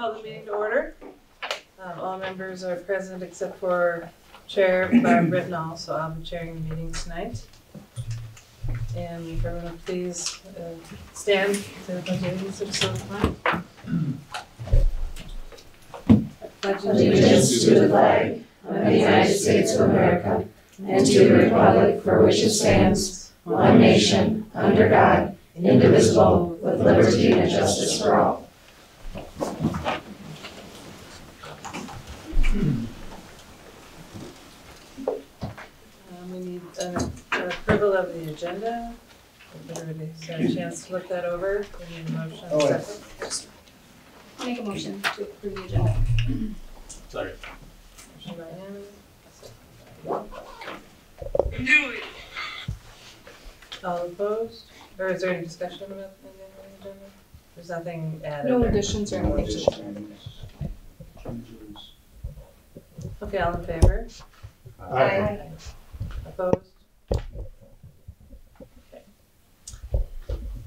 call the meeting to order. All members are present except for Chair Barb Brittenall, so I'll be chairing the meeting tonight. And if everyone would please stand to the Pledge of Allegiance of the flag. Pledge allegiance to the flag of the United States of America and to the republic for which it stands, one nation, under God, indivisible, with liberty and justice for all. We need an approval of the agenda. Everybody's had a chance to look that over. We need a motion. Second. Make a motion to approve the agenda. Sorry. Motion by Ann. Second by all opposed? Or is there any discussion about the agenda? There's nothing added. No there. additions or anything. Okay, all in favor? Aye. Opposed? Okay.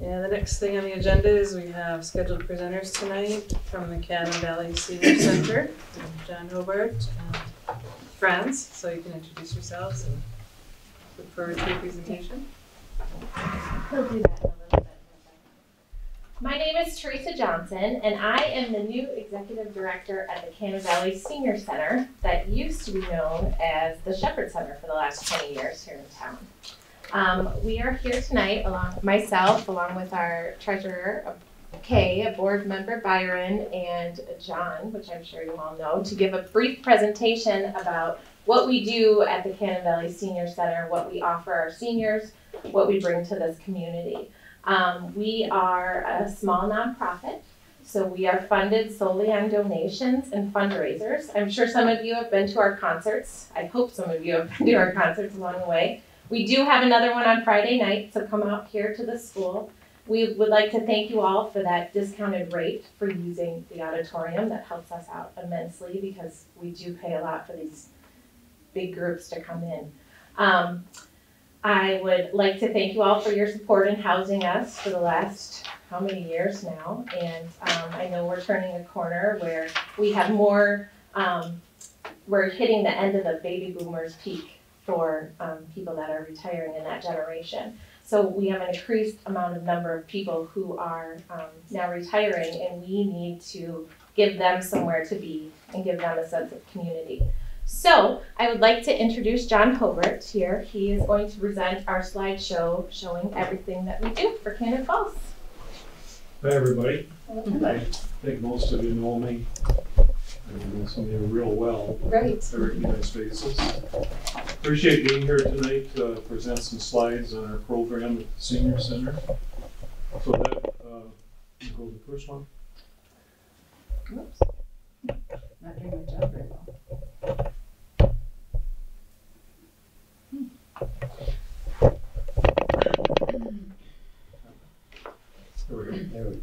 And the next thing on the agenda is we have scheduled presenters tonight from the Cannon Valley Senior Center, John Hobart and friends, so you can introduce yourselves and look forward to your presentation. He'll do that in a little bit. My name is Teresa Johnson, and I am the new Executive Director at the Cannon Valley Senior Center that used to be known as the Shepherd Center for the last 20 years here in town. We are here tonight, along with our treasurer, Kay, a board member, Byron, and John, which I'm sure you all know, to give a brief presentation about what we do at the Cannon Valley Senior Center, what we offer our seniors, what we bring to this community. We are a small nonprofit, so we are funded solely on donations and fundraisers. I'm sure some of you have been to our concerts. I hope some of you have been to our concerts along the way. We do have another one on Friday night, so come out here to the school. We would like to thank you all for that discounted rate for using the auditorium. That helps us out immensely because we do pay a lot for these big groups to come in. I would like to thank you all for your support in housing us for the last how many years now, and I know we're turning a corner where we have more, we're hitting the end of the baby boomers peak for people that are retiring in that generation. So we have an increased number of people who are now retiring, and we need to give them somewhere to be and give them a sense of community. So I would like to introduce John Hobart here. He is going to present our slideshow showing everything that we do for Cannon Falls. Hi, everybody. Hello. I think most of you know me. I know some of you real well. Great. I recognize faces. Appreciate being here tonight to present some slides on our program at the Senior Center. So that, you go to the first one. Whoops. Not doing my job very well. There we go.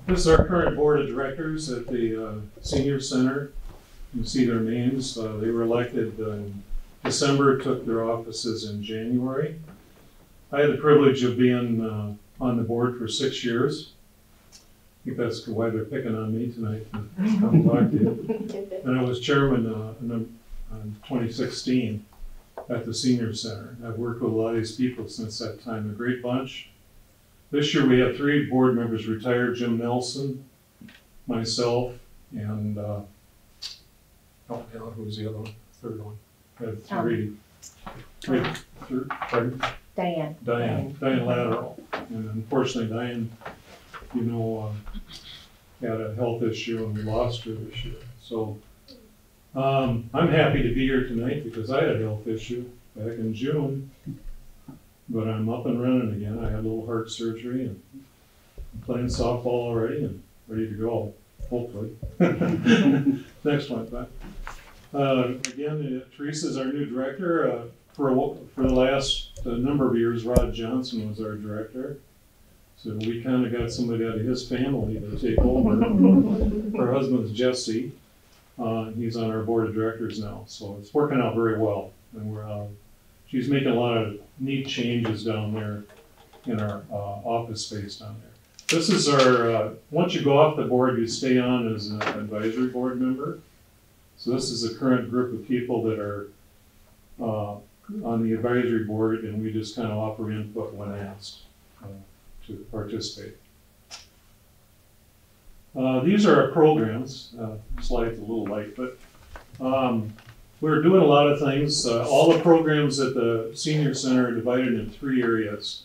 This is our current board of directors at the Senior Center. You can see their names. They were elected in December, took their offices in January. I had the privilege of being on the board for 6 years. I think that's why they're picking on me tonight to come talk to you. And I was chairman in 2016 at the Senior Center. I've worked with a lot of these people since that time, a great bunch. This year we have 3 board members retired, Jim Nelson, myself, and who's the other one? Third one. I had 3. Pardon? Diane. Diane Lateral. And unfortunately, Diane, had a health issue and we lost her this year. So I'm happy to be here tonight because I had a health issue back in June, but I'm up and running again. I had a little heart surgery and I'm playing softball already and ready to go, hopefully. Next one, Beth. Again, Teresa's our new director. For the last number of years, Rod Johnson was our director. So we kind of got somebody out of his family to take over. Her husband's Jesse. He's on our board of directors now. So it's working out very well. And she's making a lot of neat changes down there in our office space down there. This is our, once you go off the board, you stay on as an advisory board member. So this is a current group of people that are on the advisory board, and we just kind of offer input when asked to participate. These are our programs. Slide's a little light, but we're doing a lot of things. All the programs at the senior center are divided in 3 areas: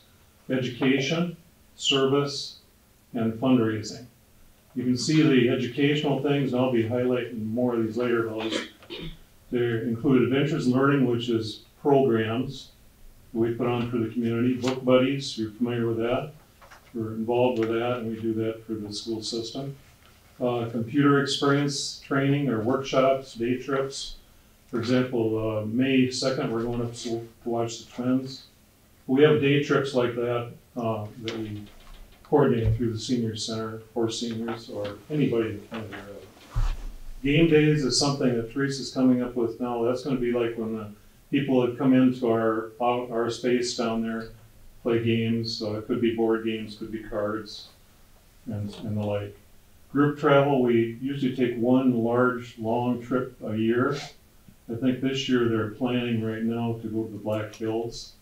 education, service, and fundraising. You can see the educational things, and I'll be highlighting more of these later. They include adventures learning, which is programs we put on for the community. Book buddies, you're familiar with that. We're involved with that, and we do that for the school system. Computer experience training or workshops, day trips. For example, May 2nd, we're going up to watch the Twins. We have day trips like that that we coordinate through the senior center for seniors or anybody in the county really. Game days is something that Teresa's coming up with now. That's going to be like when the people that come into our space down there play games. So it could be board games, could be cards, and the like. Group travel, we usually take one large, long trip a year. I think this year they're planning right now to go to the Black Hills,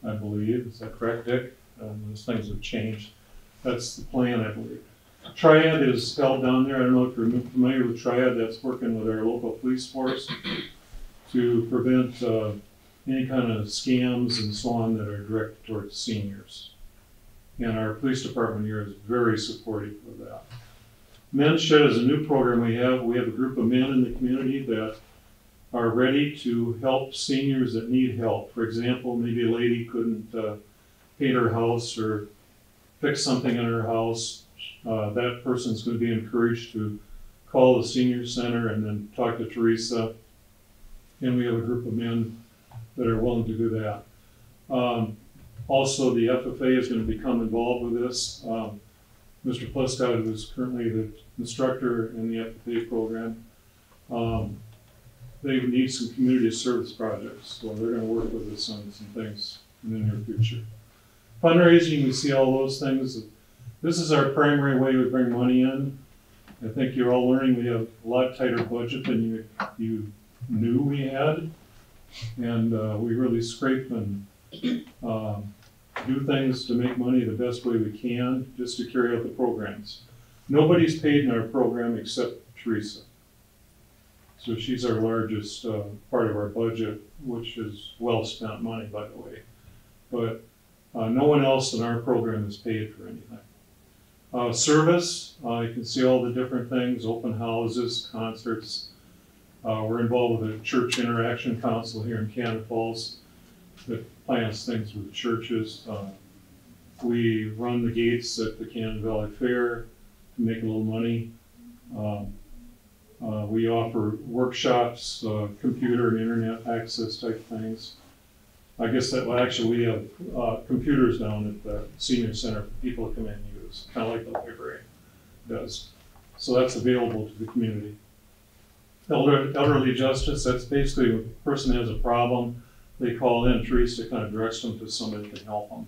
I believe. Is that correct, Dick? Those things have changed. That's the plan, I believe. Triad is held down there. I don't know if you're familiar with Triad. That's working with our local police force to prevent any kind of scams and so on that are directed towards seniors. And our police department here is very supportive of that. Men's Shed is a new program we have. We have a group of men in the community that are ready to help seniors that need help. For example, maybe a lady couldn't paint her house or fix something in her house. That person's going to be encouraged to call the senior center and then talk to Teresa. And we have a group of men that are willing to do that. Also, the FFA is going to become involved with this. Mr. Pleskott, who is currently the instructor in the FFA program, they need some community service projects, so they're going to work with us on some things in the near future. Fundraising, we see all those things. This is our primary way we bring money in. I think you're all learning we have a lot tighter budget than you knew we had, and we really scrape and do things to make money the best way we can, just to carry out the programs. Nobody's paid in our program except Teresa. So she's our largest part of our budget, which is well spent money, by the way. But no one else in our program is paid for anything. Service, you can see all the different things, open houses, concerts. We're involved with the Church Interaction Council here in Canada Falls that plans things with churches. We run the gates at the Cannon Valley Fair to make a little money. We offer workshops, computer and internet access type things. I guess that, well, actually we have computers down at the senior center for people to come in and use, kind of like the library does. So that's available to the community. Elderly justice, that's basically when a person has a problem, they call in, Teresa kind of directs them to somebody who can help them.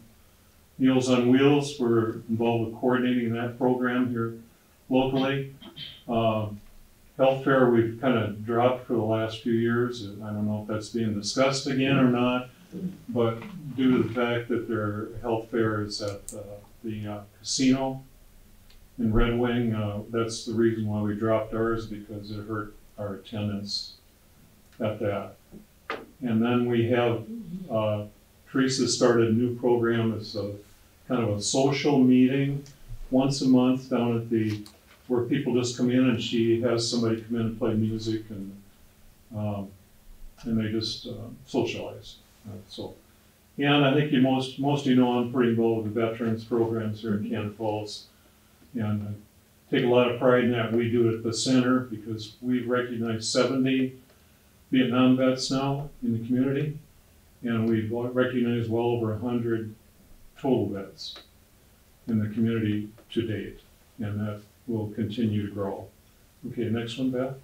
Meals on Wheels, we're involved with coordinating that program here locally. Health fair we've kind of dropped for the last few years. I don't know if that's being discussed again or not, but due to the fact that their health fair is at the casino in Red Wing, that's the reason why we dropped ours, because it hurt our attendance at that. And then we have, Teresa started a new program. It's a kind of a social meeting once a month down at where people just come in and she has somebody come in and play music and they just socialize. And I think most of you know I'm pretty involved with the veterans programs here in Canada Falls. And I take a lot of pride in that. We do it at the center because we've recognized 70 Vietnam vets now in the community. And we've recognized well over 100 total vets in the community to date. And that will continue to grow. Okay, next one, Beth.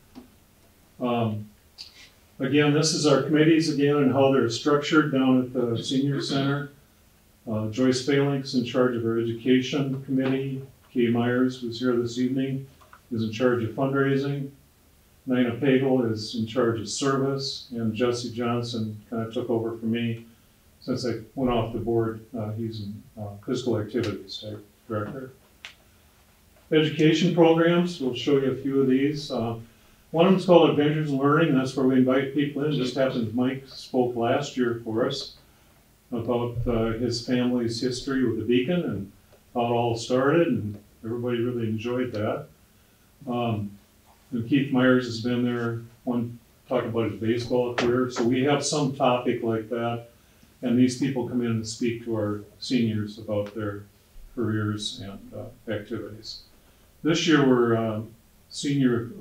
Again, this is our committees again and how they're structured down at the senior center. Joyce Phalanx in charge of our education committee. Kay Myers, who's here this evening, is in charge of fundraising. Nina Pagel is in charge of service, and Jesse Johnson kind of took over for me since I went off the board. He's in physical activities type director. Education programs, we'll show you a few of these. One of them is called Adventures in Learning, and that's where we invite people in. It just happens Mike spoke last year for us about his family's history with the Beacon and how it all started, and everybody really enjoyed that. And Keith Myers has been there, talk about his baseball career. So we have some topic like that, and these people come in and speak to our seniors about their careers and activities. This year we're senior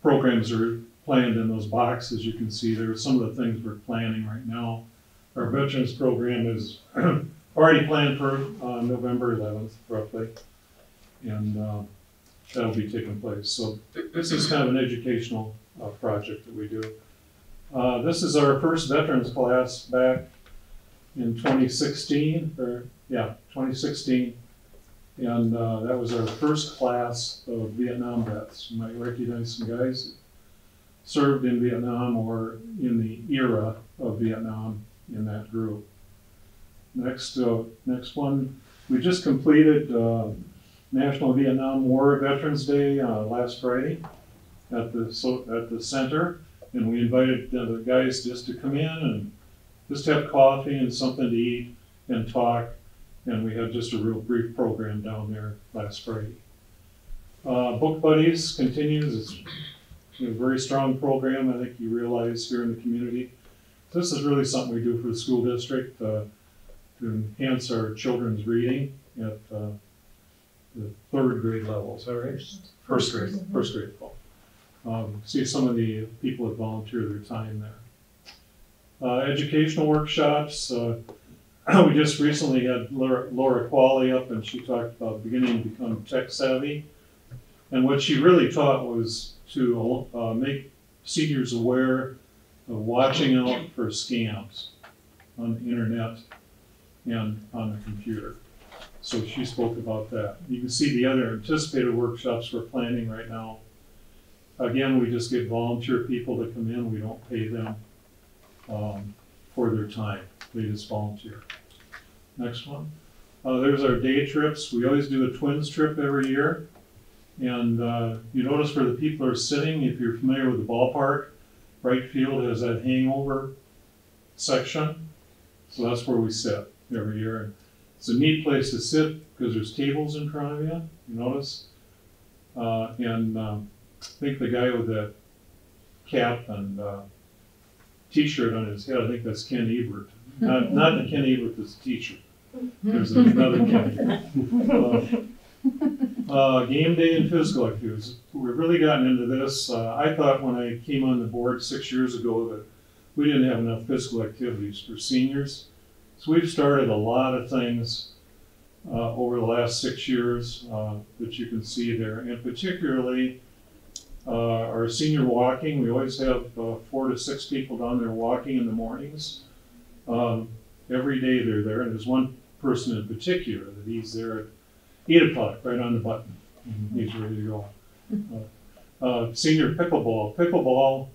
programs are planned in those boxes. You can see there are some of the things we're planning right now. Our veterans program is already planned for November 11th, roughly, and that'll be taking place. So this is kind of an educational project that we do. This is our first veterans class back in 2016, 2016. And that was our first class of Vietnam vets. You might recognize some guys that served in Vietnam or in the era of Vietnam in that group. Next one, we just completed National Vietnam War Veterans Day last Friday at the center, and we invited the guys just to come in and just have coffee and something to eat and talk. And we had just a real brief program down there last Friday. Book Buddies continues. It's a very strong program, I think you realize, here in the community. This is really something we do for the school district to enhance our children's reading at the third grade level. Is that right? First grade level. See some of the people that volunteer their time there. Educational workshops. We just recently had Laura Qualley up, and she talked about beginning to become tech savvy. And what she really taught was to make seniors aware of watching out for scams on the internet and on the computer. So she spoke about that. You can see the other anticipated workshops we're planning right now. Again, we just get volunteer people to come in. We don't pay them for their time. They just volunteer. Next one. There's our day trips. We always do a twins trip every year. And you notice where the people are sitting, if you're familiar with the ballpark, right field has that hangover section. So that's where we sit every year. It's a neat place to sit because there's tables in front of you, you notice? I think the guy with the cap and t-shirt on his head, I think that's Ken Ebert. Not the Ken Ebert that's a teacher. There's another Ken. Game day and physical activities. We've really gotten into this. I thought when I came on the board 6 years ago that we didn't have enough physical activities for seniors. So we've started a lot of things over the last 6 years that you can see there. And particularly our senior walking. We always have 4 to 6 people down there walking in the mornings. Every day they're there, and there's one person in particular that he's there at 8 o'clock, right on the button. He's ready to go. Senior pickleball. Pickleball,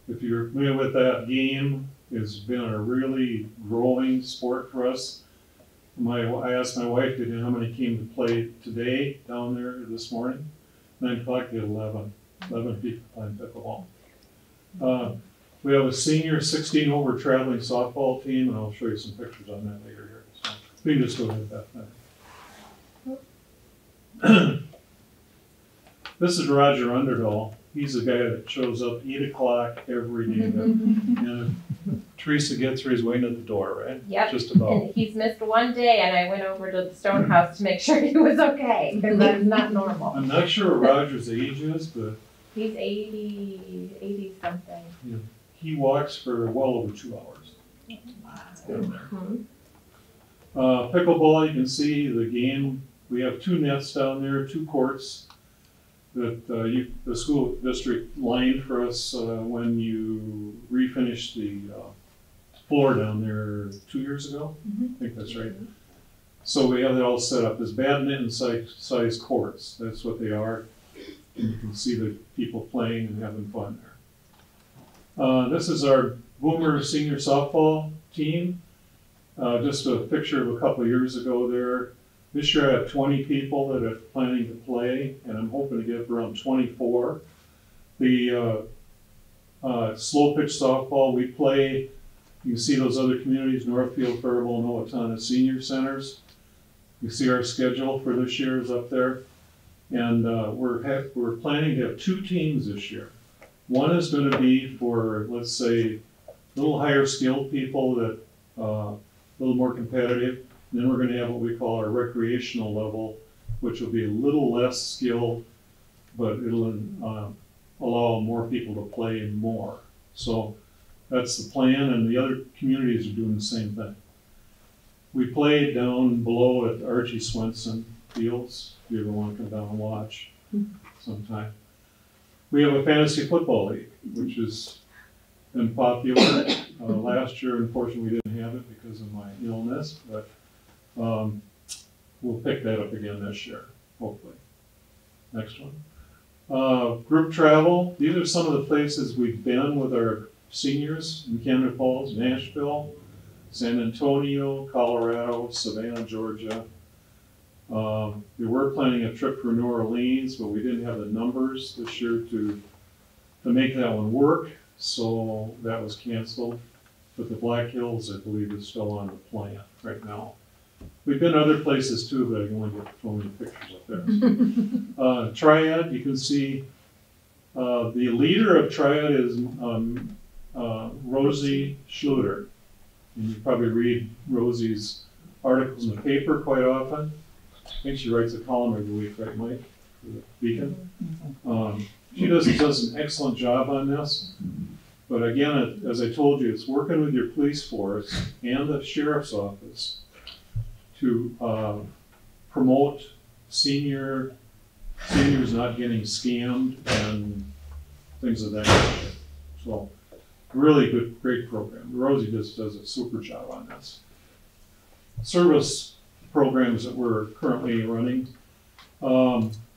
if you're familiar with that game, has been a really growing sport for us. I asked my wife today how many came to play today down there this morning. 9 o'clock, they had 11 people playing pickleball. We have a senior 16 over traveling softball team, and I'll show you some pictures on that later here. So we can just go ahead with that. This is Roger Underdahl. He's the guy that shows up 8 o'clock every day. And Teresa gets her, he's waiting at the door, right? Yep. Just about. And he's missed one day, and I went over to the stone house to make sure he was okay, because that's not normal. I'm not sure what Roger's age is, but He's 80 something. yeah, he walks for well over 2 hours. Pickleball, you can see the game. We have 2 nets down there, 2 courts that the school district lined for us when you refinish the floor down there 2 years ago. Mhm. I think that's right. So we have it all set up as badminton size courts. That's what they are. And you can see the people playing and having fun there. This is our Boomer senior softball team. Just a picture of a couple of years ago there. This year I have 20 people that are planning to play, and I'm hoping to get around 24. The slow pitch softball we play, you can see those other communities, Northfield, Faribault, and Owatonna senior centers. You see our schedule for this year is up there. And we're planning to have 2 teams this year. One is going to be for, let's say, a little higher skilled people that a little more competitive. And then we're going to have what we call our recreational level, which will be a little less skilled, but it'll allow more people to play more. So that's the plan, and the other communities are doing the same thing. We played down below at Archie Swenson Fields, if you ever want to come down and watch sometime. We have a fantasy football league, which has been popular. Last year, unfortunately, we didn't have it because of my illness, but we'll pick that up again this year, hopefully. Next one. Group travel. These are some of the places we've been with our seniors in Canada Falls, Nashville, San Antonio, Colorado, Savannah, Georgia. We were planning a trip for New Orleans, but we didn't have the numbers this year to make that one work, so that was canceled. But the Black Hills, I believe, is still on the plan right now. We've been other places too, but I can only get so many pictures up there. Triad, you can see the leader of Triad is Rosie Schluter. And you probably read Rosie's articles in the paper quite often. I think she writes a column every week, right, Mike? For the Beacon. She does an excellent job on this. But again, as I told you, it's working with your police force and the sheriff's office to promote seniors not getting scammed and things of that nature. So, really good, great program. Rosie just does a super job on this. Service programs that we're currently running.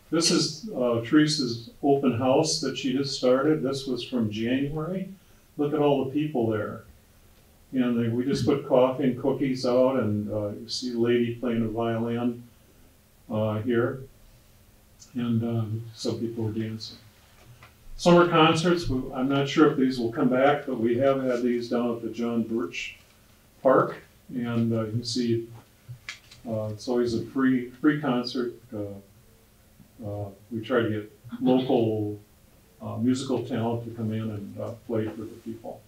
This is Teresa's open house that she just started. This was from January. Look at all the people there. And we just put coffee and cookies out, and you see a lady playing a violin here. And some people are dancing. Summer concerts, I'm not sure if these will come back, but we have had these down at the John Birch Park. And you can see it's always a free concert. We try to get local musical talent to come in and play for the people.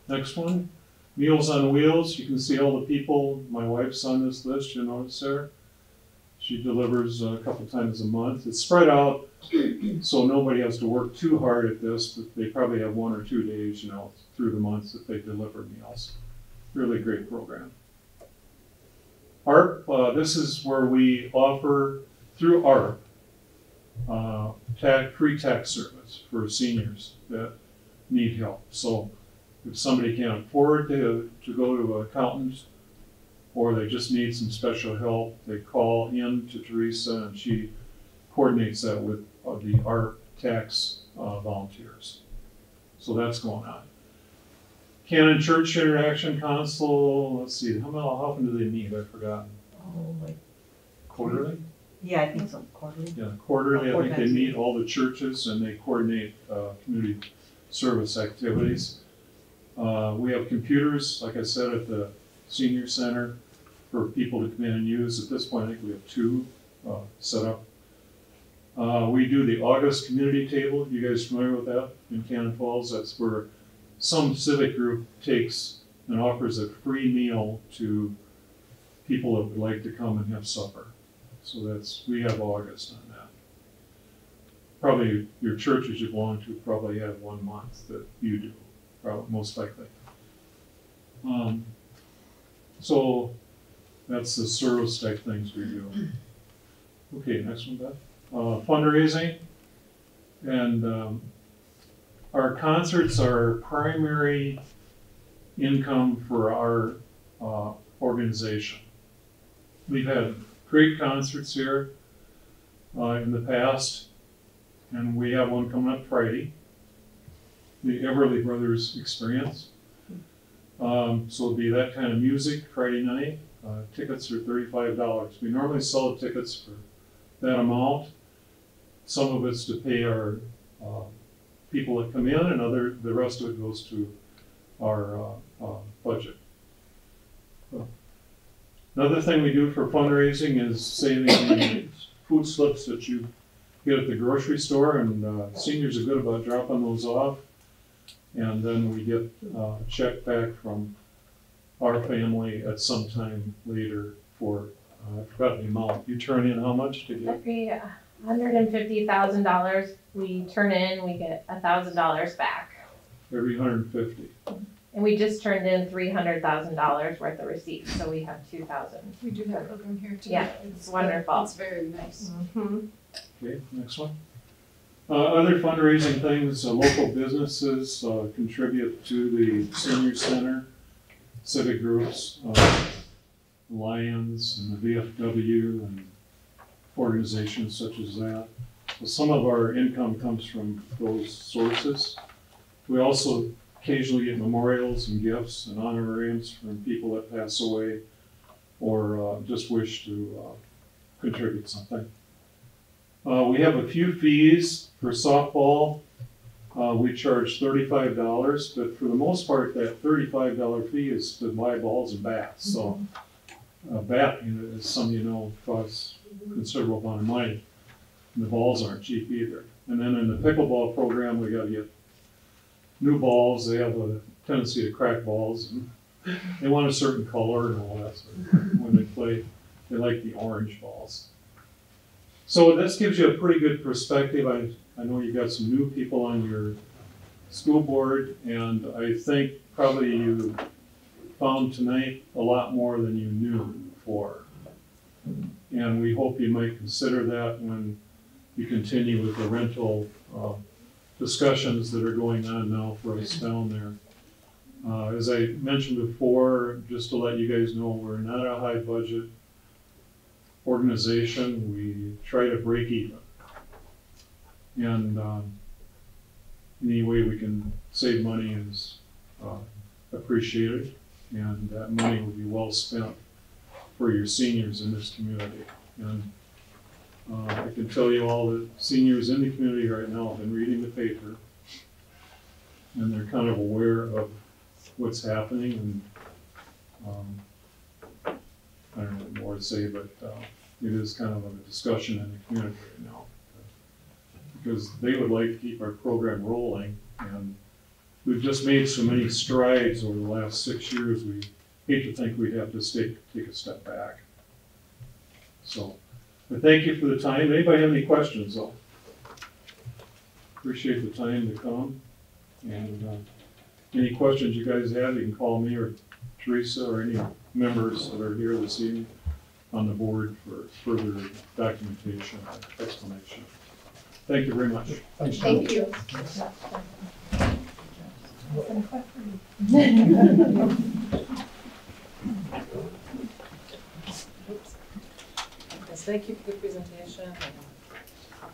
Next one, Meals on Wheels. You can see all the people. My wife's on this list, you notice there. She delivers a couple times a month. It's spread out so nobody has to work too hard at this, but they probably have 1 or 2 days, through the months that they deliver meals. Really great program. ARP, this is where we offer, through ARP, free tax service for seniors that need help. So if somebody can't afford to go to an accountant, or they just need some special help, they call in to Teresa and she coordinates that with the ARP tax volunteers. So that's going on. Canon Church Interaction Council, let's see, how often do they meet? I've forgotten. Oh, like, Quarterly? Yeah, I think so, quarterly. Yeah, quarterly. Four I think they times a meet year. all the churches and they coordinate community service activities. We have computers, like I said, at the senior center for people to come in and use. At this point, I think we have 2 set up. We do the August community table. You guys familiar with that in Cannon Falls? That's where some civic group takes and offers a free meal to people that would like to come and have supper. So we have August on that. Probably your churches you belong to probably have 1 month that you do, probably, most likely. So that's the service type things we do. Okay, next one, Beth. Fundraising. And our concerts are primary income for our organization. We've had great concerts here in the past, and we have one coming up Friday, the Everly Brothers Experience. So it'll be that kind of music Friday night. Tickets are $35. We normally sell the tickets for that amount. Some of it's to pay our people that come in, and the rest of it goes to our budget. Another thing we do for fundraising is saving the food slips that you get at the grocery store, and seniors are good about dropping those off. And then we get a check back from our family at some time later for, I forgot the amount. You turn in how much to get? Every $150,000 we turn in, we get $1,000 back. Every 150. And we just turned in $300,000 worth of receipts, so we have 2,000. We do have a program here too. Yeah, it's wonderful. It's very nice. Mm-hmm. Okay, next one. Other fundraising things, local businesses contribute to the senior center, civic groups, Lions and the VFW and organizations such as that. So some of our income comes from those sources. We also occasionally get memorials and gifts and honorariums from people that pass away or just wish to contribute something. We have a few fees for softball. We charge $35, but for the most part, that $35 fee is to buy balls and bats. So a bat, as some of you know, costs a considerable amount of money. And the balls aren't cheap either. And then in the pickleball program, we got to get new balls. They have a tendency to crack balls, and they want a certain color and all that. So when they play, they like the orange balls. So this gives you a pretty good perspective. I know you got some new people on your school board, and I think probably you found tonight a lot more than you knew before. And we hope you might consider that when you continue with the rental discussions that are going on now for us down there. As I mentioned before, just to let you guys know, we're not a high budget organization. We try to break even. And any way we can save money is appreciated, and that money will be well spent for your seniors in this community. And I can tell you all the seniors in the community right now have been reading the paper, and they're kind of aware of what's happening, and I don't know what more to say, but it is kind of a discussion in the community right now, because they would like to keep our program rolling, and we've just made so many strides over the last 6 years, we hate to think we'd have to take a step back. So, but thank you for the time. Anybody have any questions though? Appreciate the time to come, and any questions you guys have, you can call me or Teresa or any members that are here this evening on the board for further documentation or explanation. Thank you very much. Thank you. Yes, thank you for the presentation.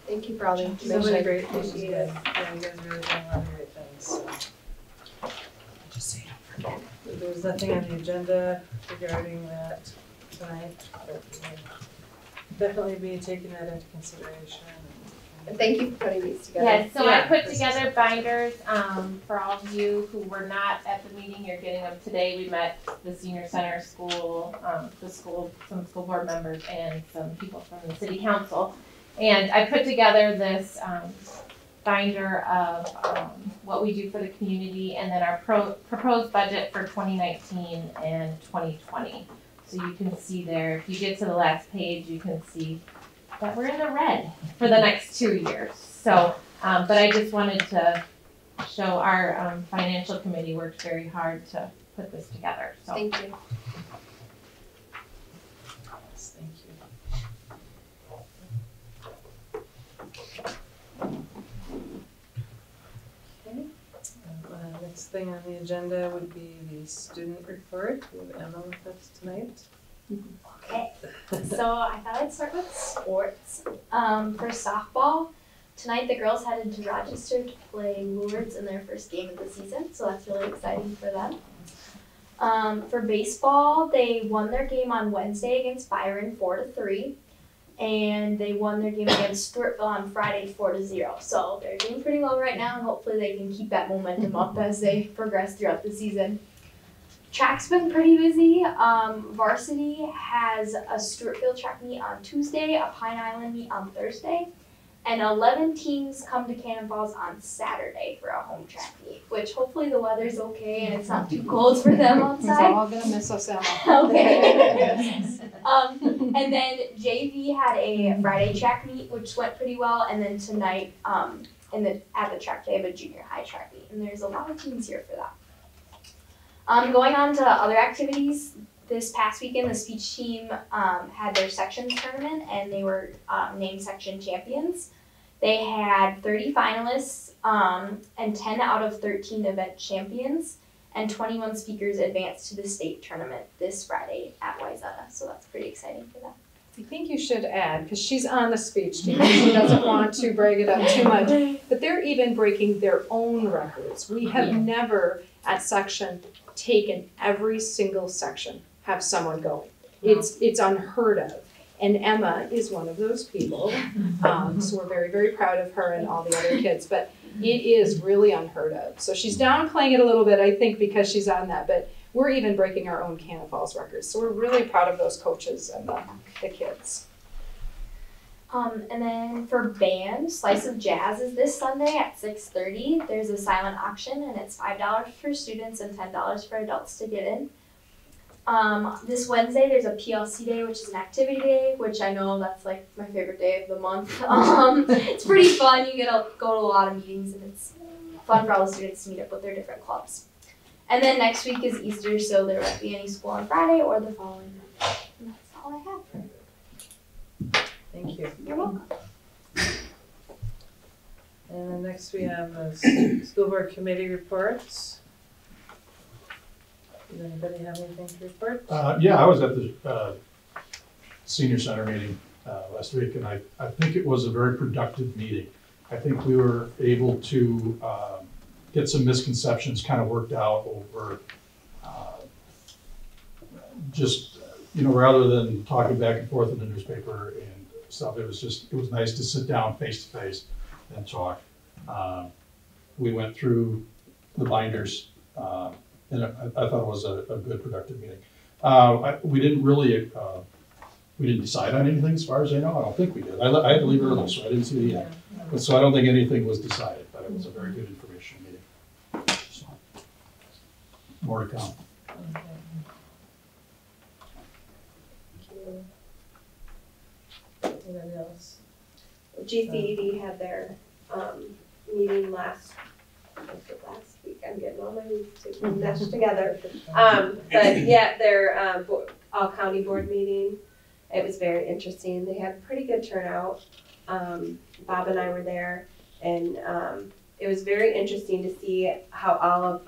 Thank you for all the So information. many I great things. appreciate Yeah, it. you guys are really doing a lot of great things. So. There's nothing on the agenda regarding that tonight, but we'll definitely be taking that into consideration. And thank you for putting these together. Yes, so Yeah, I put this is- together binders, for all of you who were not at the meeting, you're getting them today. We met the senior center school, some school board members and some people from the city council. And I put together this, binder of, what we do for the community and then our proposed budget for 2019 and 2020. So you can see there, if you get to the last page, you can see that we're in the red for the next 2 years. So, but I just wanted to show our financial committee worked very hard to put this together, so. Thank you. Yes, thank you. Okay, next thing on the agenda would be the student report. We have Emma with us tonight. Okay, so I thought I'd start with sports. For softball, tonight the girls headed to Rochester to play Lourdes in their first game of the season, so that's really exciting for them. For baseball, they won their game on Wednesday against Byron 4-3, and they won their game against Stewartville on Friday 4-0. So they're doing pretty well right now, and hopefully they can keep that momentum up as they progress throughout the season. Track's been pretty busy. Varsity has a Stewartville track meet on Tuesday, a Pine Island meet on Thursday, and 11 teams come to Cannon Falls on Saturday for a home track meet, which hopefully the weather's okay and it's not too cold for them He's outside. all gonna miss us, Emma. Okay. And then JV had a Friday track meet, which went pretty well, and then tonight, at the track, they have a junior high track meet, and there's a lot of teams here for that. Going on to other activities, this past weekend, the speech team had their sections tournament, and they were named section champions. They had 30 finalists and 10 out of 13 event champions, and 21 speakers advanced to the state tournament this Friday at Wayzata, so that's pretty exciting for them. I think you should add, because she's on the speech team, she doesn't want to brag it up too much, but they're even breaking their own records. We have never at section taken every single section, have someone going. It's unheard of. And Emma is one of those people. So we're very, very proud of her and all the other kids, but it is really unheard of. So she's downplaying it a little bit, I think, because she's on that, but we're even breaking our own Cannon Falls records. So we're really proud of those coaches and the kids. And then for band, Slice of Jazz is this Sunday at 6:30. There's a silent auction, and it's $5 for students and $10 for adults to get in. This Wednesday, there's a PLC day, which is an activity day, which I know that's like my favorite day of the month. It's pretty fun. You get to go to a lot of meetings, and it's fun for all the students to meet up with their different clubs. And then next week is Easter, so there won't be any school on Friday or the following Monday. And that's all I have. Thank you. You're welcome. And then next we have the school board committee reports. Does anybody have anything to report? Yeah, I was at the senior center meeting last week, and I think it was a very productive meeting. I think we were able to get some misconceptions kind of worked out over just, rather than talking back and forth in the newspaper and stuff, it was nice to sit down face to face and talk. We went through the binders, and I thought it was a good productive meeting. We didn't decide on anything as far as I know. I don't think we did. I had to leave early, so I didn't see the end. But so I don't think anything was decided, but it was a very good information meeting. So, more to come. Okay. Anybody else? GCED had their meeting last week. I'm getting all my weeks meshed together. But yeah, their all county board meeting. It was very interesting. They had a pretty good turnout. Bob and I were there, and it was very interesting to see how all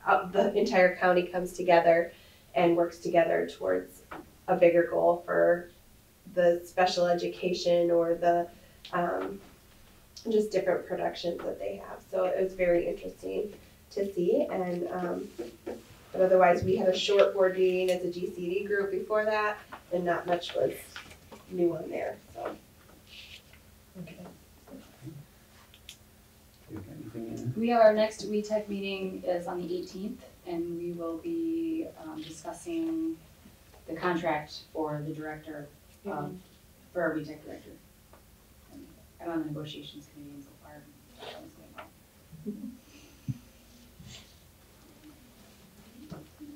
of the entire county comes together and works together towards a bigger goal for the special education or the just different productions that they have. So it was very interesting to see. And but otherwise, we had a short board meeting as a GCD group before that, and not much was new on there. So. Okay. We have our next WeTech meeting is on the 18th, and we will be discussing the contract for the director, for our WeTech director. And I'm on the negotiations committee so far. That one's going well.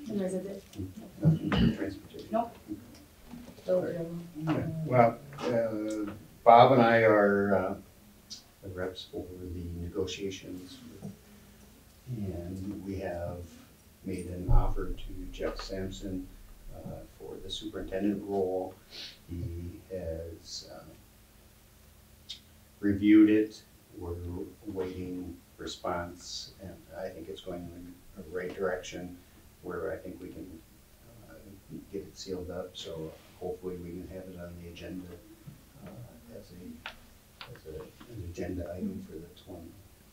And there's it. Nope. Well, Bob and I are the reps for the negotiations, and we have made an offer to Jeff Sampson for the superintendent role. He has reviewed it. We're waiting response, and I think it's going in the right direction where I think we can get it sealed up, so hopefully we can have it on the agenda as an agenda item for the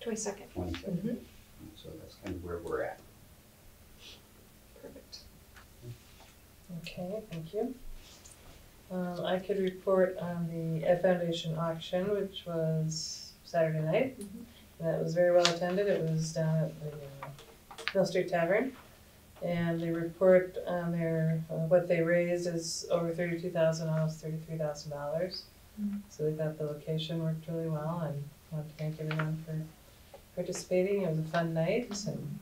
22nd. 22nd. So that's kind of where we're at. Perfect. Okay, thank you. I could report on the Ed Foundation auction, which was Saturday night. That was very well attended. It was down at the Mill Street Tavern. And the report on their, what they raised is over $32,000, almost $33,000. So they thought the location worked really well, and I want to thank everyone for participating. It was a fun night, and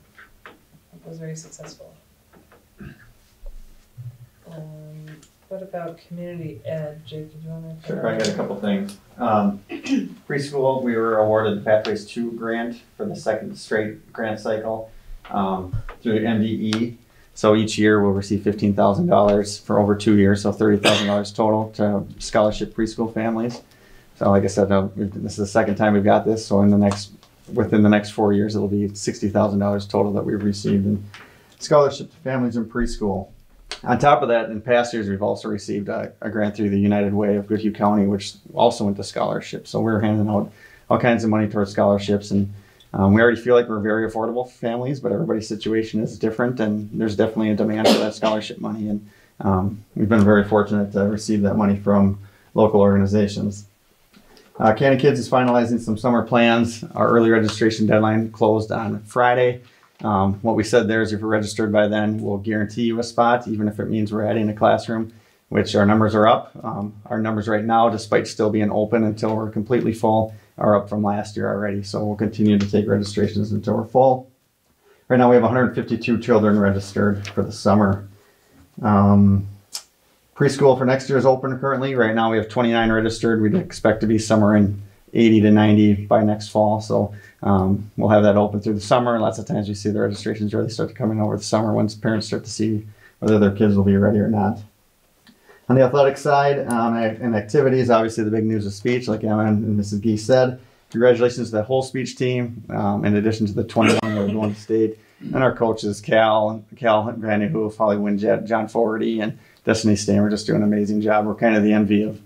it was very successful. What about community ed? Jake, did you want to? Sure, I got a couple things. Preschool, we were awarded the Pathways 2 grant for the second straight grant cycle through MDE. So each year we'll receive $15,000 for over 2 years, so $30,000 total to scholarship preschool families. So like I said, this is the second time we've got this, so within the next 4 years it'll be $60,000 total that we've received in scholarship to families in preschool. On top of that, in past years, we've also received a grant through the United Way of Goodhue County, which also went to scholarships. So we're handing out all kinds of money towards scholarships, and we already feel like we're very affordable for families, but everybody's situation is different, and there's definitely a demand for that scholarship money. And we've been very fortunate to receive that money from local organizations. Cannon Kids is finalizing some summer plans. Our early registration deadline closed on Friday. What we said there is if you're registered by then, we'll guarantee you a spot, even if it means we're adding a classroom, which our numbers are up. Our numbers right now, despite still being open until we're completely full, are up from last year already. So we'll continue to take registrations until we're full. Right now we have 152 children registered for the summer. Preschool for next year is open currently. Right now we have 29 registered. We'd expect to be somewhere in 80 to 90 by next fall. So we'll have that open through the summer. Lots of times we see the registrations really start to come in over the summer once parents start to see whether their kids will be ready or not. On the athletic side and activities, obviously the big news is speech, like Emma and Mrs. Gee said. Congratulations to the whole speech team, in addition to the 21 that are going to state, and our coaches, Cal, Vanny Hoof, Holly Winjet, John Fogarty, and Destiny Stain. We're just doing an amazing job. We're kind of the envy of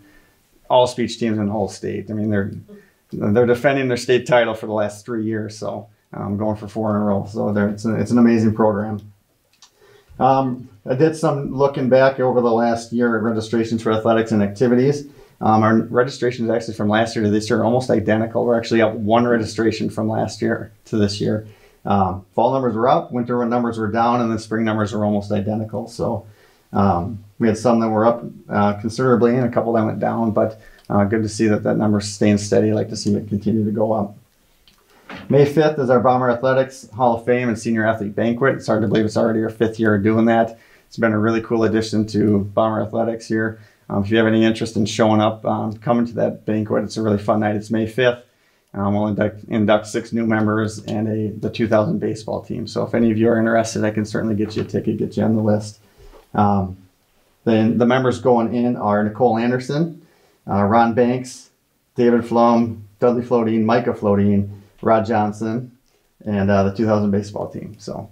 all speech teams in the whole state. I mean, they're defending their state title for the last 3 years, so going for 4 in a row. So it's an amazing program. I did some looking back over the last year at registrations for athletics and activities. Our registrations actually from last year to this year are almost identical. We're actually up 1 registration from last year to this year. Fall numbers were up, winter numbers were down, and the spring numbers were almost identical. So we had some that were up considerably and a couple that went down, but good to see that number's staying steady. I'd like to see it continue to go up. May 5th is our Bomber Athletics Hall of Fame and Senior Athlete Banquet. It's hard to believe it's already our 5th year doing that. It's been a really cool addition to Bomber Athletics here. If you have any interest in showing up, coming to that banquet, it's a really fun night. It's May 5th. We'll induct 6 new members and the 2000 baseball team. So if any of you are interested, I can certainly get you a ticket, get you on the list. Then the members going in are Nicole Anderson, Ron Banks, David Flum, Dudley Flodine, Micah Flodine, Rod Johnson, and the 2000 baseball team. So,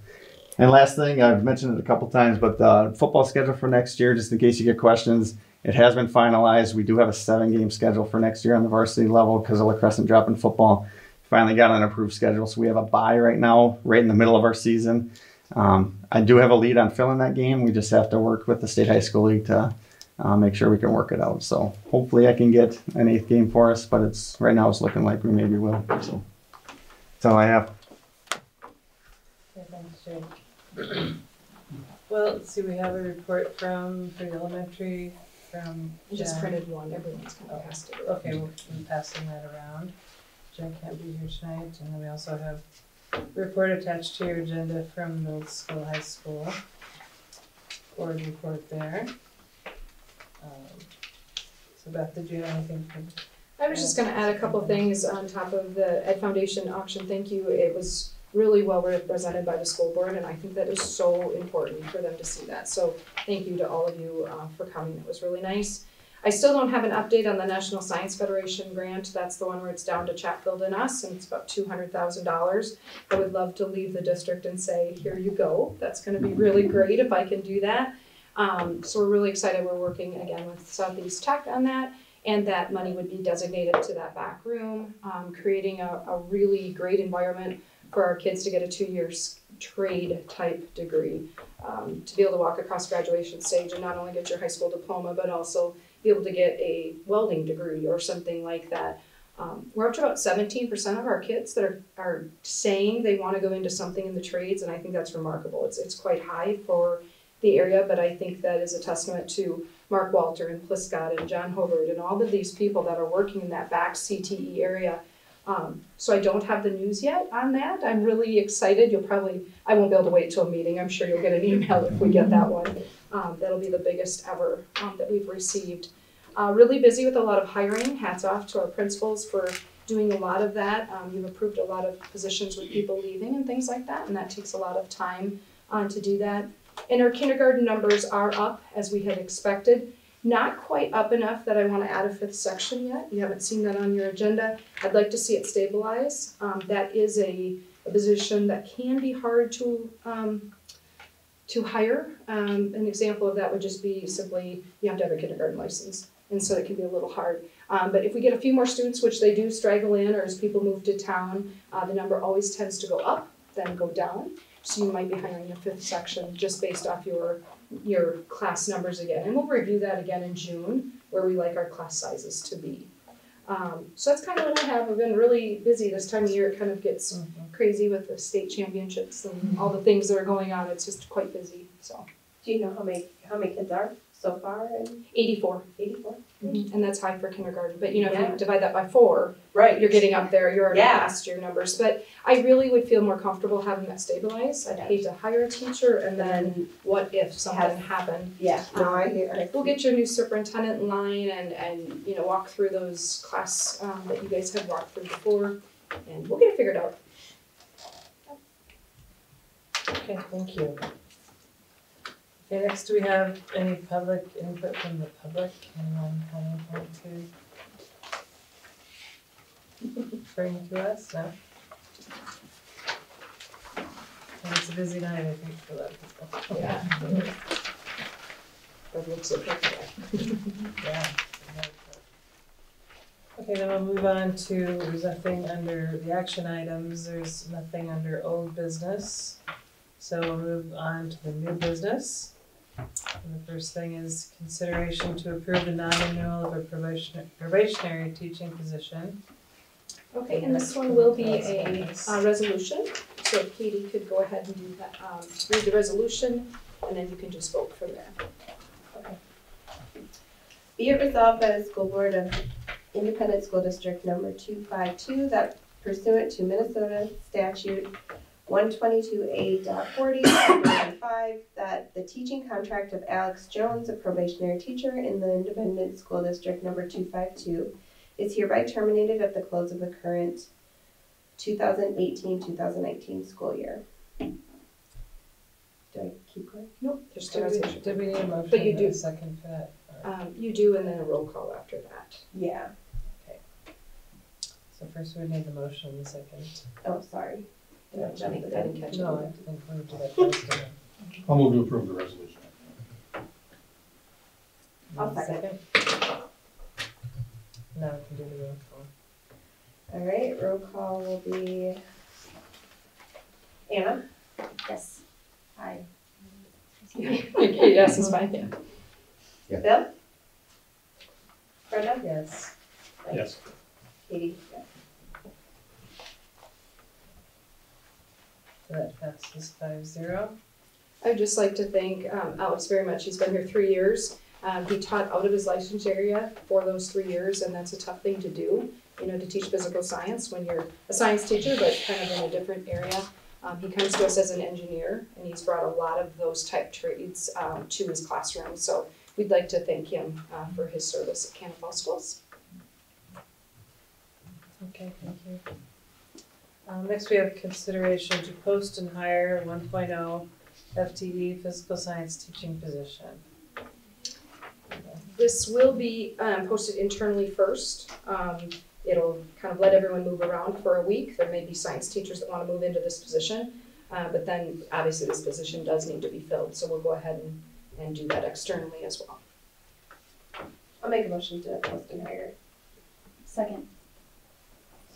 and last thing, I've mentioned it a couple times, but the football schedule for next year, just in case you get questions, it has been finalized. We do have a 7-game schedule for next year on the varsity level because of La Crescent dropping football. Finally got an approved schedule, so we have a bye right now, right in the middle of our season. I do have a lead on filling that game. We just have to work with the State High School League to make sure we can work it out. So hopefully I can get an 8th game for us, but right now it's looking like we maybe will. So that's all I have. Okay, thanks, Jake. Well, let's see, we have a report for the elementary from I just Jen. printed one. Everyone's kind of passed it. Okay, we'll be passing that around. Jen can't be here tonight, and then we also have a report attached to your agenda from middle school, high school. Board report there. So Beth, did you have anything? I was just going to add a couple things on top of the Ed Foundation auction. Thank you. It was really well represented by the school board, and I think that is so important for them to see that. So thank you to all of you for coming. It was really nice. I still don't have an update on the National Science Federation grant. That's the one where it's down to Chatfield and us, and it's about $200,000. I would love to leave the district and say, here you go. That's gonna be really great if I can do that. So we're really excited. We're working again with Southeast Tech on that, and that money would be designated to that back room, creating a really great environment for our kids to get a 2-year trade type degree, to be able to walk across graduation stage and not only get your high school diploma, but also be able to get a welding degree or something like that. We're up to about 17% of our kids that are saying they want to go into something in the trades, and I think that's remarkable. It's quite high for the area, but I think that is a testament to Mark Walter and Pliscott and John Hobart and all of these people that are working in that back CTE area. So I don't have the news yet on that. I'm really excited. I won't be able to wait till a meeting. I'm sure you'll get an email if we get that one. That'll be the biggest ever that we've received. Really busy with a lot of hiring. Hats off to our principals for doing a lot of that. You've approved a lot of positions with people leaving and things like that, and that takes a lot of time to do that. And our kindergarten numbers are up as we had expected. Not quite up enough that I want to add a 5th section yet. You haven't seen that on your agenda. I'd like to see it stabilize. That is a position that can be hard to hire. An example of that would just be simply you have to have a kindergarten license, and so it can be a little hard. But if we get a few more students, which they do straggle in, or as people move to town, the number always tends to go up, then go down. So you might be hiring a 5th section just based off your class numbers again. And we'll review that again in June, where we like our class sizes to be. So that's kind of what I have. We've been really busy this time of year. It kind of gets crazy with the state championships and all the things that are going on. It's just quite busy, so. Do you know how many kids are so far? 84. 84? Mm-hmm. And that's high for kindergarten. But if you Yeah. divide that by 4, Right. you're getting up there. You're already Yeah. past your numbers. But I really would feel more comfortable having that stabilize. I'd hate to hire a teacher and then what if something happened? Yeah. No, I hear. We'll get your new superintendent in line and walk through those class that you guys have walked through before, and we'll get it figured out. Okay, thank you. Okay, next, do we have any public input from the public? Anyone want to bring to us? No? And it's a busy night, I think, for a lot of people. Yeah. That looks okay. Yeah. Okay, then we'll move on to, there's nothing under the action items, there's nothing under old business. So we'll move on to the new business. And the first thing is consideration to approve the non-renewal of a probationary teaching position. Okay, and this one will be a resolution, so if Katie could go ahead and do that, read the resolution, and then you can just vote from there. Okay. Be it resolved by the School Board of Independent School District number 252 that pursuant to Minnesota Statute 122A.40, that the teaching contract of Alex Jones, a probationary teacher in the Independent School District number 252, is hereby terminated at the close of the current 2018-2019 school year. Do I keep going? Nope, just a resolution. Did we need a motion? But you do. And a second for that? You do, and then a roll call after that. Yeah. So first we need the motion and the second. Oh, sorry. Did I jump the I gun? didn't catch No, it. I think we do that first. and then- I'll move to approve the resolution. I'll second. Now we can do the roll call. All right, roll call will be Anna, Yes. Aye. Yes, is fine, yeah. Bill, Brenda, Yes. Yes. Katie. Yes. So that passes 5-0. I'd just like to thank Alex very much. He's been here 3 years. He taught out of his license area for those 3 years, and that's a tough thing to do, to teach physical science when you're a science teacher, but kind of in a different area. He comes to us as an engineer, and he's brought a lot of those type trades to his classroom. So we'd like to thank him for his service at Cannon Falls Schools. Okay, thank you. Next we have consideration to post and hire 1.0 FTE physical science teaching position. This will be posted internally first. It'll kind of let everyone move around for a week. There may be science teachers that want to move into this position, but then obviously this position does need to be filled, so we'll go ahead and do that externally as well. I'll make a motion to post and hire. Second.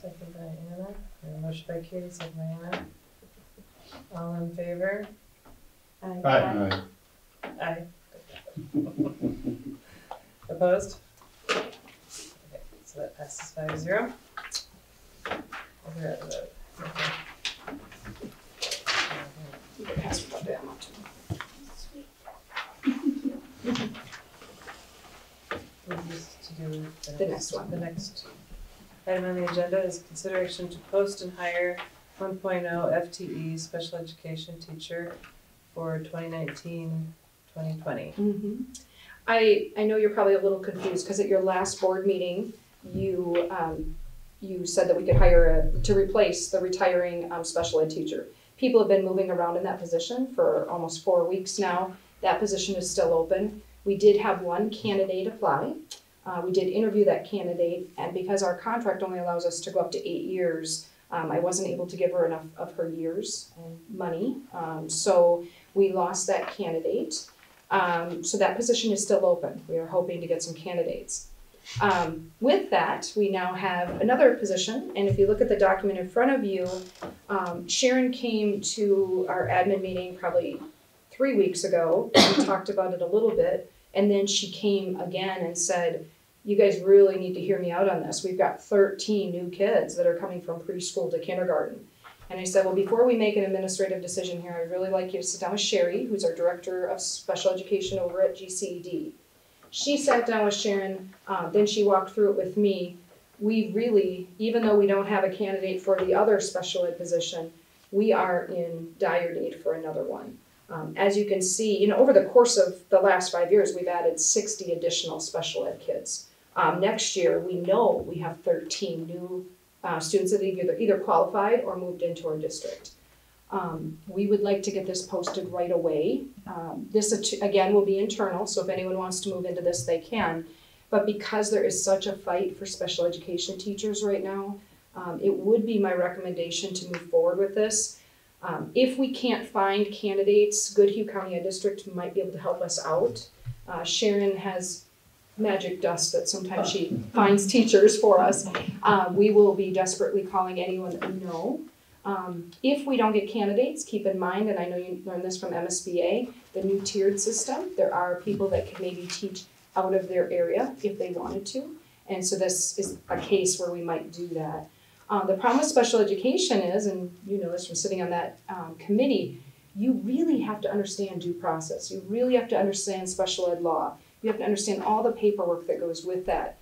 Second by Anna, or motion by Katie, second by Anna. All in favor? Aye. Aye. Opposed? Okay, so that passes 5-0. We're at the vote. Okay. You can pass without the amount. We'll just to do The next one. The next item on the agenda is consideration to post and hire 1.0 FTE special education teacher for 2019-2020. I know you're probably a little confused because at your last board meeting, you said that we could hire to replace the retiring special ed teacher. People have been moving around in that position for almost 4 weeks now. That position is still open. We did have one candidate apply. We did interview that candidate, and because our contract only allows us to go up to 8 years, I wasn't able to give her enough of her years and money, so we lost that candidate. So that position is still open. We are hoping to get some candidates. With that, we now have another position, and if you look at the document in front of you, Sharon came to our admin meeting probably 3 weeks ago. We talked about it a little bit, and then she came again and said, you guys really need to hear me out on this. We've got 13 new kids that are coming from preschool to kindergarten. And I said, well, before we make an administrative decision here, I'd really like you to sit down with Sherry, who's our director of special education over at GCED. She sat down with Sharon, then she walked through it with me. We really, even though we don't have a candidate for the other special ed position, we are in dire need for another one. As you can see, over the course of the last 5 years, we've added 60 additional special ed kids. Next year, we know we have 13 new students that have either qualified or moved into our district. We would like to get this posted right away. This, again, will be internal, so if anyone wants to move into this, they can. But because there is such a fight for special education teachers right now, it would be my recommendation to move forward with this. If we can't find candidates, Goodhue County Ed District might be able to help us out. Sharon has magic dust that sometimes she finds teachers for us. We will be desperately calling anyone that we know. If we don't get candidates, keep in mind, and I know you learned this from MSBA, the new tiered system, there are people that can maybe teach out of their area if they wanted to. And so this is a case where we might do that. The problem with special education is, and you know this from sitting on that committee, you really have to understand due process. You really have to understand special ed law. You have to understand all the paperwork that goes with that.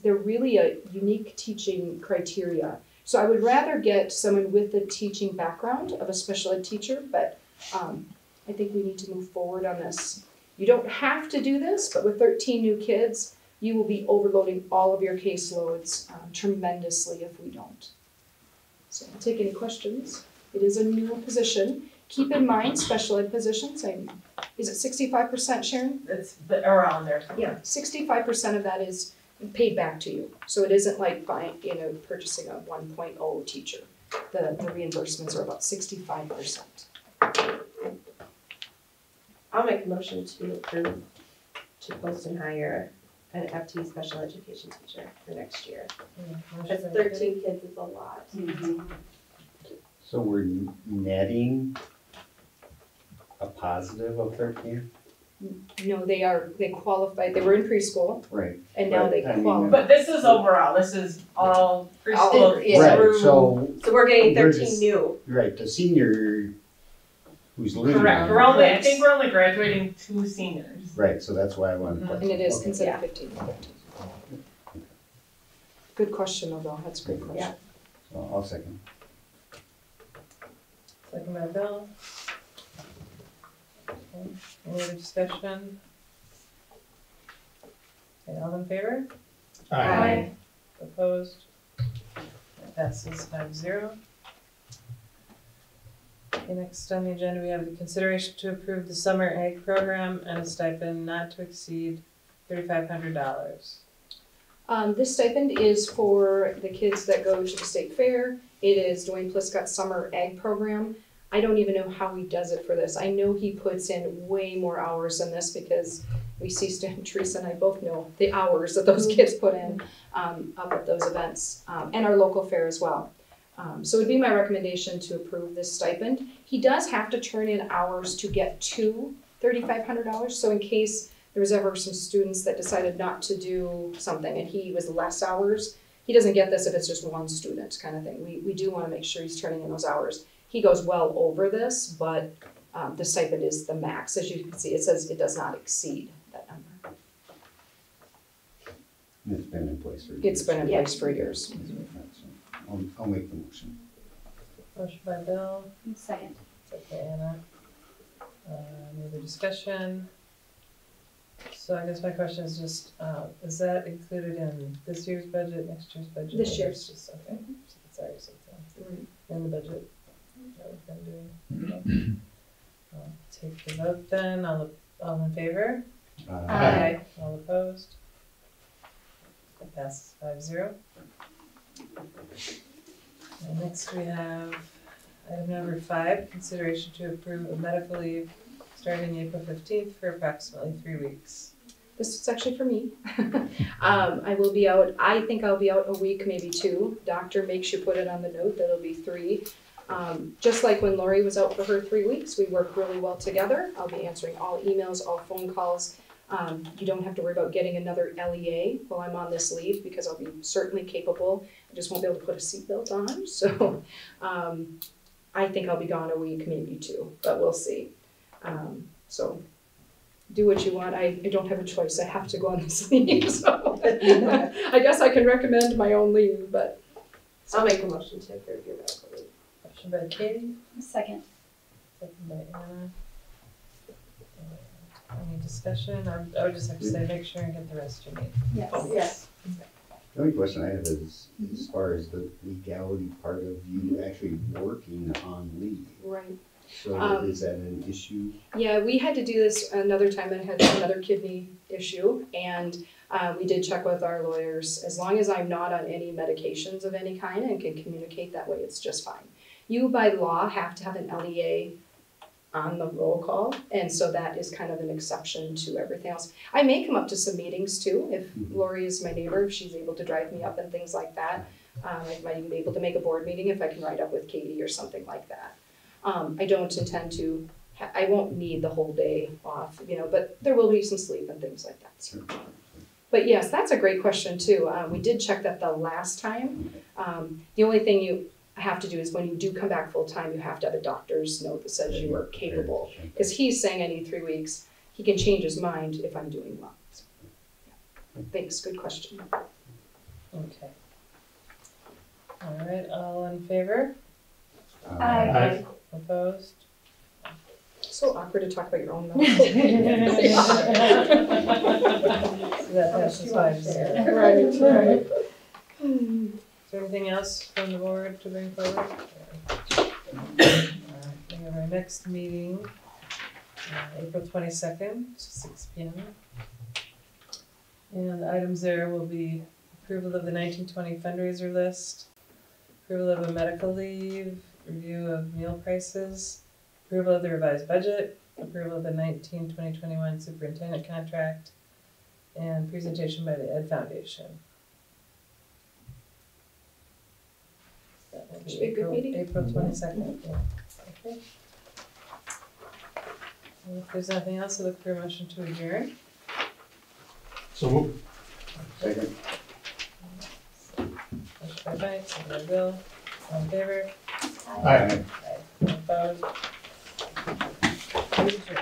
They're really a unique teaching criteria. So I would rather get someone with a teaching background of a special ed teacher, but I think we need to move forward on this. You don't have to do this, but with 13 new kids, you will be overloading all of your caseloads tremendously if we don't. So I'll take any questions. It is a new position. Keep in mind, special ed positions, is it 65%, Sharon? It's around there. Yeah, 65% of that is paid back to you. So it isn't like buying, purchasing a 1.0 teacher. The reimbursements are about 65%. I'll make a motion to approve to post and hire an FTE special education teacher for next year. That's 13 kids is a lot. So we're netting a positive of 13? No, they qualified, they were in preschool, Right. and now they qualify. But this is overall, this is all preschool yeah. Right, so, So we're getting We're 13 just- new. right, the senior who's leaving. Correct, I think we're only graduating 2 seniors. Right, so that's why I wanted to. And it is Okay. considered 15. Good question, though, that's a good question. Yeah. So I'll second. Second by Bill. Okay, any other discussion? Okay, all in favor? Aye. Opposed? That passes 5-0. Okay, next on the agenda, we have the consideration to approve the summer ag program and a stipend not to exceed $3,500. This stipend is for the kids that go to the state fair. It is Dwayne Pliscott's summer ag program. I don't even know how he does it for this. I know he puts in way more hours than this because we see Teresa and I both know the hours that those kids put in up at those events, and our local fair as well. So it would be my recommendation to approve this stipend. He does have to turn in hours to get to $3,500. So in case there was ever some students that decided not to do something and he was less hours, he doesn't get this if it's just one student kind of thing. We do want to make sure he's turning in those hours. He goes well over this, but the stipend is the max. As you can see, it says it does not exceed that number. It's been in place for years. It's been in place for years. I'll make the motion. Motion by Bill, Second. second by Anna. Any other discussion? So I guess my question is just, is that included in this year's budget, next year's budget? This or year's. just- Okay, so it's already something in the budget that we've been doing. I'll take the vote then, all in favor? Aye. All opposed? It passes 5-0. And next we have item number 5, consideration to approve a medical leave starting April 15th for approximately 3 weeks. This is actually for me. I will be out, I think I'll be out a week, maybe 2. Doctor makes you put it on the note that it'll be 3. Just like when Lori was out for her 3 weeks, we work really well together. I'll be answering all emails, all phone calls. You don't have to worry about getting another LEA while I'm on this leave because I'll be certainly capable. I just won't be able to put a seatbelt on. So I think I'll be gone a week, maybe 2, but we'll see. So do what you want. I don't have a choice. I have to go on this leave. So I guess I can recommend my own leave, but. I'll make a motion to approve your medical leave. Motion by Katie, Second. second by Anna. Any discussion? I would just have to say, make sure and get the rest you need. Yes. Yes. The only question I have is, as far as the legality part of you actually working on leave. Right. So is that an issue? Yeah, we had to do this another time. I had another kidney issue, and we did check with our lawyers. As long as I'm not on any medications of any kind and can communicate that way, it's just fine. You, by law, have to have an LEA on the roll call, and so that is kind of an exception to everything else. I may come up to some meetings too, if Lori is my neighbor, if she's able to drive me up and things like that. I might even be able to make a board meeting if I can ride up with Katie or something like that. I don't intend to, I won't need the whole day off, but there will be some sleep and things like that. So. But yes, that's a great question too. We did check that the last time. The only thing you have to do is when you do come back full time, you have to have a doctor's note that says you are capable. Because he's saying I need 3 weeks. He can change his mind if I'm doing well. So, yeah. Thanks, good question. Okay. All right, all in favor? Aye. Opposed? So awkward to talk about your own So that passes 5-0. Right. Is there anything else from the board to bring forward? All right, we have our next meeting, April 22nd, 6 p.m. And the items there will be approval of the 1920 fundraiser list, approval of a medical leave, review of meal prices, approval of the revised budget, approval of the 2021 superintendent contract, and presentation by the Ed Foundation. That will Should be a good meeting. April 22nd, yeah. Okay. And if there's nothing else, I'll look for a motion to adjourn. So moved. Second. Motion by Mike, second by Bill, all in favor? Aye. Opposed? Adjourned.